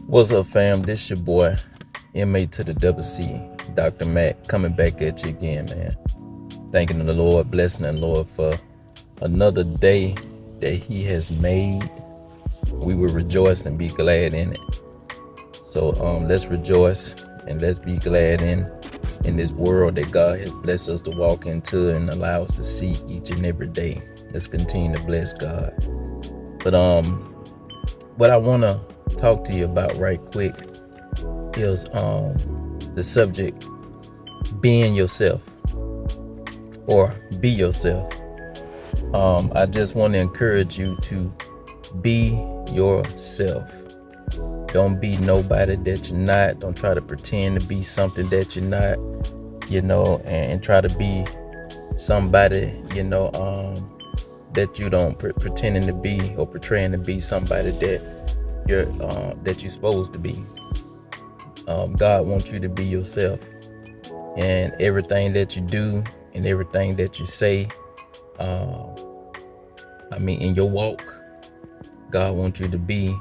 What's up, fam? This your boy, MA to the double C, Dr. Matt, coming back at you again, man. Thanking the Lord, blessing the Lord for another day that He has made. We will rejoice and be glad in it. So let's rejoice and let's be glad in this world that God has blessed us to walk into and allow us to see each and every day. Let's continue to bless God. But what I wanna talk to you about right quick is the subject being yourself or be yourself. I just want to encourage you to be yourself. Don't be nobody that you're not. Don't try to pretend to be something that you're not, and try to be somebody, that you don't pretending to be or portraying to be somebody that you're supposed to be. God wants you to be yourself, and everything that you do and everything that you say, in your walk, God wants you to be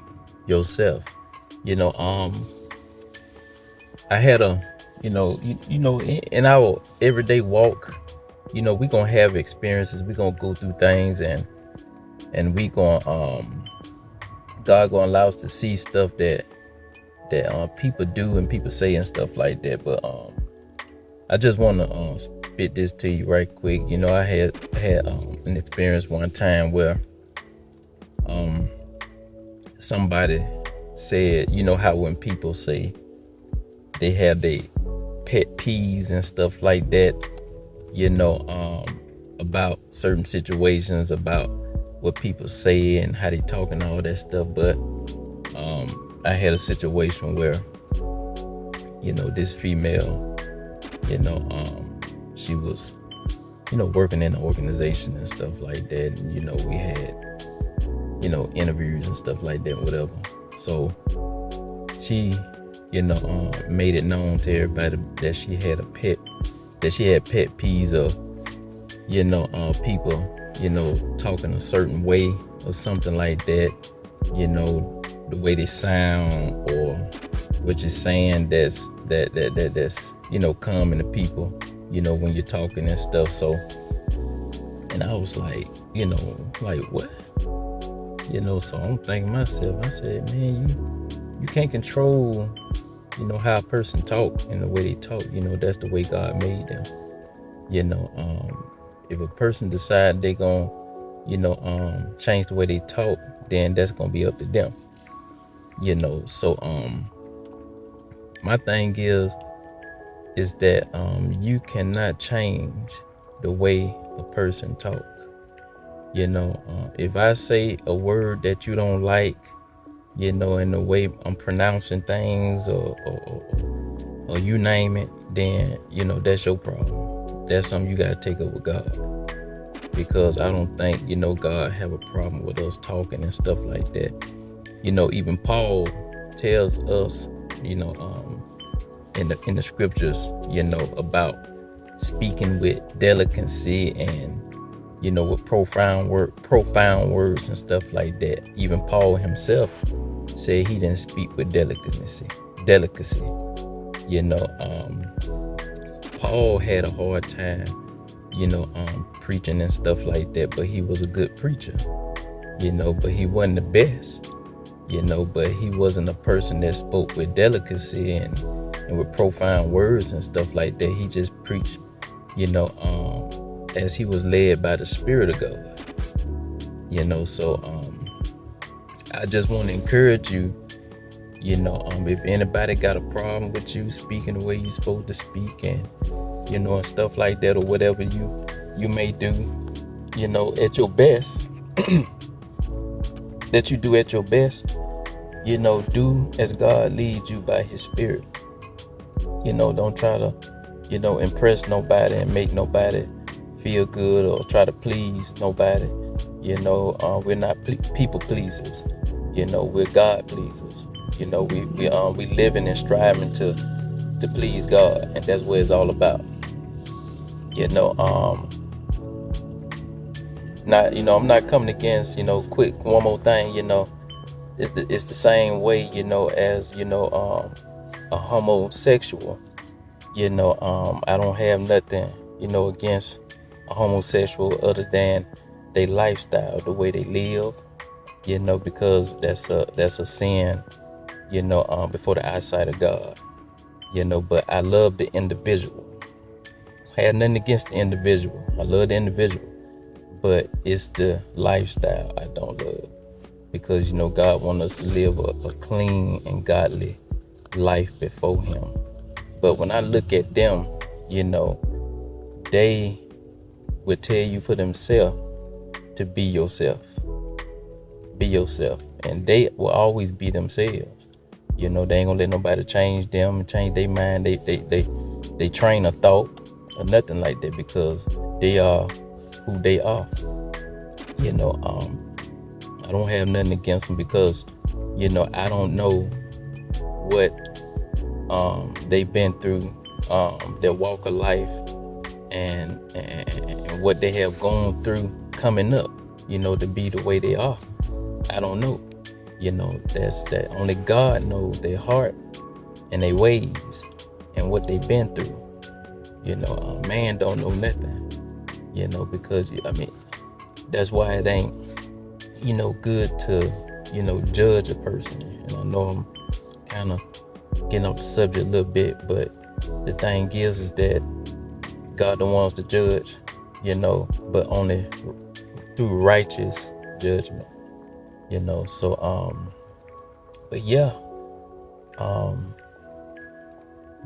yourself. I had in our everyday walk, we gonna have experiences. We gonna go through things, and we gonna God gonna allow us to see stuff that people do and people say and stuff like that. But I just want to spit this to you right quick. I had an experience one time where somebody said, how when people say they have their pet peeves and stuff like that, about certain situations, about what people say and how they talk and all that stuff. But I had a situation where, this female, she was, working in an organization and stuff like that. And, we had, interviews and stuff like that, whatever. So she, made it known to everybody that she had pet peeves of, people, talking a certain way or something like that, the way they sound or what you're saying that's common to people, when you're talking and stuff. So, and I was like, like what? So I'm thinking myself, I said, man, you can't control, how a person talk and the way they talk. That's the way God made them. If a person decide they gonna, change the way they talk, then that's gonna be up to them. So my thing is that you cannot change the way a person talk. If I say a word that you don't like, in the way I'm pronouncing things or you name it, then that's your problem. That's something you gotta take up with God, because I don't think God have a problem with us talking and stuff like that. Even Paul tells us, in the scriptures, about speaking with delicacy and with profound words and stuff like that. Even Paul himself said he didn't speak with delicacy. Paul had a hard time, preaching and stuff like that, but he was a good preacher, but he wasn't the best, but he wasn't a person that spoke with delicacy and with profound words and stuff like that. He just preached, as he was led by the Spirit of God. So I just want to encourage you, if anybody got a problem with you speaking the way you're supposed to speak and and stuff like that, or whatever you may do, at your best, that you do at your best, do as God leads you by His Spirit. Don't try to impress nobody and make nobody feel good or try to please nobody. We're not people pleasers. We're God pleasers. We living and striving to please God, and that's what it's all about. Not I'm not coming against, quick, one more thing, it's the same way, as a homosexual. I don't have nothing, against a homosexual other than their lifestyle, the way they live, because that's a sin, before the eyesight of God, but I love the individual. I have nothing against the individual. I love the individual, but it's the lifestyle I don't love, because God wants us to live a clean and godly life before him. But when I look at them, they will tell you for themselves to be yourself. Be yourself. And they will always be themselves. They ain't gonna let nobody change them, change their mind, they train a thought or nothing like that, because they are who they are. I don't have nothing against them, because I don't know what they've been through, their walk of life, and what they have gone through coming up, to be the way they are. I don't know. That's that only God knows their heart and their ways and what they've been through. Man don't know nothing. Because that's why it ain't good to judge a person. And I know I'm kind of getting off the subject a little bit, but the thing is that God don't want us to judge, but only through righteous judgment. So but yeah,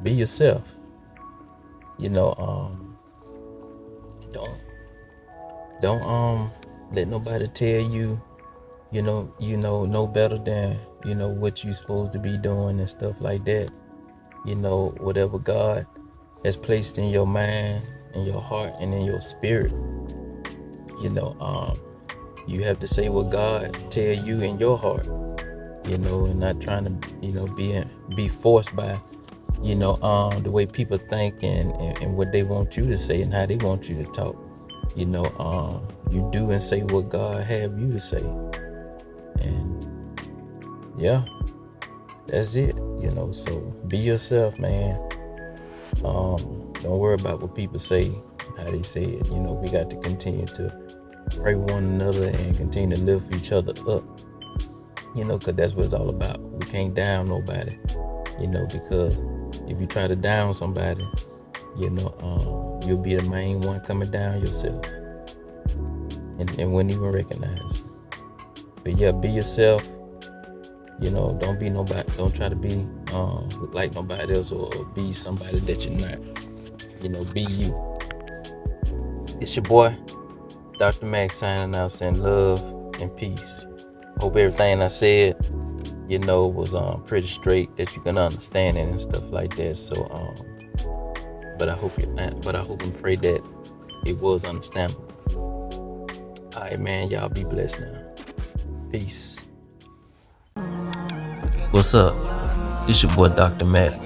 be yourself. Don't let nobody tell you no better than what you supposed to be doing and stuff like that. Whatever God has placed in your mind, in your heart, and in your spirit, you have to say what God tell you in your heart, and not trying to be forced by the way people think and what they want you to say and how they want you to talk. You do and say what God have you to say. And yeah, that's it. So be yourself, man. Don't worry about what people say, how they say it. We got to continue to pray one another and continue to lift each other up, because that's what it's all about. We can't down nobody, because if you try to down somebody, you'll be the main one coming down yourself and wouldn't even recognize it. But yeah, be yourself. Don't be nobody. Don't try to be like nobody else or be somebody that you're not. Be you. It's your boy, Dr. Mac, signing out, saying love and peace. Hope everything I said, was pretty straight, that you can understand it and stuff like that. So, but I hope and pray that it was understandable. All right, man, y'all be blessed now. Peace. What's up? It's your boy Dr. Mac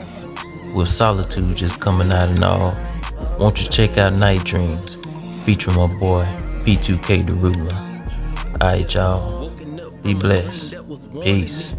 with Solitude just coming out and all. Won't you check out Night Dreams featuring my boy P2K the Ruler. Alright, y'all. Be blessed. Peace.